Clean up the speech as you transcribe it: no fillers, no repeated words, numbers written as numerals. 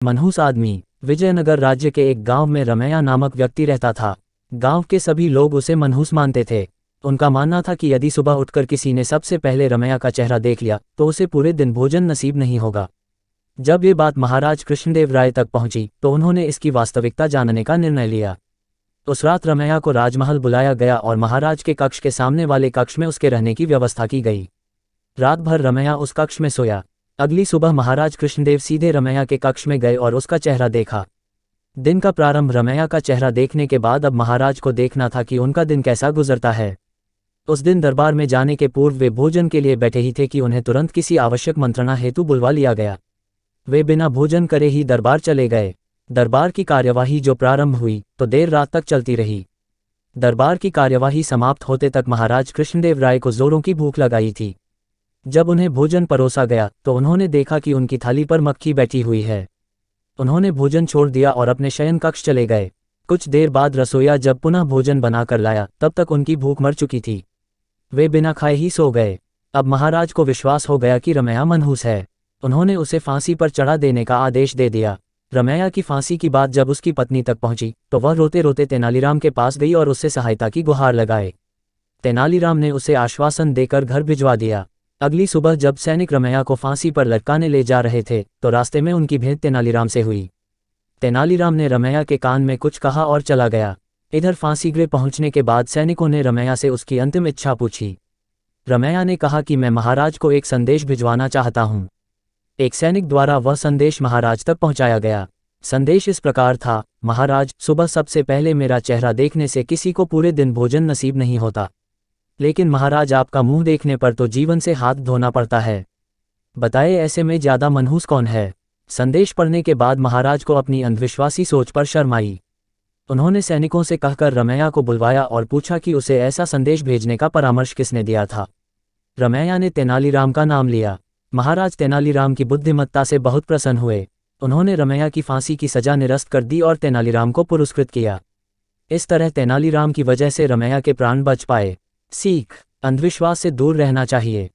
मनहूस आदमी। विजयनगर राज्य के एक गांव में रमैया नामक व्यक्ति रहता था। गांव के सभी लोग उसे मनहूस मानते थे। उनका मानना था कि यदि सुबह उठकर किसी ने सबसे पहले रमैया का चेहरा देख लिया तो उसे पूरे दिन भोजन नसीब नहीं होगा। जब ये बात महाराज कृष्णदेव राय तक पहुंची तो उन्होंने इसकी वास्तविकता जानने का निर्णय लिया। उस रात रमैया को राजमहल बुलाया गया और महाराज के कक्ष के सामने वाले कक्ष में उसके रहने की व्यवस्था की गई। रात भर रमैया उस कक्ष में सोया। अगली सुबह महाराज कृष्णदेव सीधे रमैया के कक्ष में गए और उसका चेहरा देखा। दिन का प्रारंभ रमैया का चेहरा देखने के बाद अब महाराज को देखना था कि उनका दिन कैसा गुजरता है। उस दिन दरबार में जाने के पूर्व वे भोजन के लिए बैठे ही थे कि उन्हें तुरंत किसी आवश्यक मंत्रणा हेतु बुलवा लिया गया। वे बिना भोजन करे ही दरबार चले गए। दरबार की कार्यवाही जो प्रारंभ हुई तो देर रात तक चलती रही। दरबार की कार्यवाही समाप्त होते तक महाराज कृष्णदेव राय को जोरों की भूख लगाई थी। जब उन्हें भोजन परोसा गया तो उन्होंने देखा कि उनकी थाली पर मक्खी बैठी हुई है। उन्होंने भोजन छोड़ दिया और अपने शयन कक्ष चले गए। कुछ देर बाद रसोइया जब पुनः भोजन बनाकर लाया तब तक उनकी भूख मर चुकी थी। वे बिना खाए ही सो गए। अब महाराज को विश्वास हो गया कि रमैया मनहूस है। उन्होंने उसे फांसी पर चढ़ा देने का आदेश दे दिया। रमैया की फांसी की बात जब उसकी पत्नी तक पहुंची तो वह रोते रोते तेनालीराम के पास गई और उससे सहायता की गुहार लगाए। तेनालीराम ने उसे आश्वासन देकर घर भिजवा दिया। अगली सुबह जब सैनिक रमैया को फांसी पर लटकाने ले जा रहे थे तो रास्ते में उनकी भेंट तेनालीराम से हुई। तेनालीराम ने रमैया के कान में कुछ कहा और चला गया। इधर फांसी गृह पहुंचने के बाद सैनिकों ने रमैया से उसकी अंतिम इच्छा पूछी। रमैया ने कहा कि मैं महाराज को एक संदेश भिजवाना चाहता हूं। एक सैनिक द्वारा वह संदेश महाराज तक पहुंचाया गया। संदेश इस प्रकार था, महाराज, सुबह सबसे पहले मेरा चेहरा देखने से किसी को पूरे दिन भोजन नसीब नहीं होता, लेकिन महाराज आपका मुंह देखने पर तो जीवन से हाथ धोना पड़ता है। बताए ऐसे में ज्यादा मनहूस कौन है। संदेश पढ़ने के बाद महाराज को अपनी अंधविश्वासी सोच पर शर्म आई। उन्होंने सैनिकों से कहकर रमैया को बुलवाया और पूछा कि उसे ऐसा संदेश भेजने का परामर्श किसने दिया था। रमैया ने तेनालीराम का नाम लिया। महाराज तेनालीराम की बुद्धिमत्ता से बहुत प्रसन्न हुए। उन्होंने रमैया की फांसी की सजा निरस्त कर दी और तेनालीराम को पुरस्कृत किया। इस तरह तेनालीराम की वजह से रमैया के प्राण बच पाए। सीख: अंधविश्वास से दूर रहना चाहिए।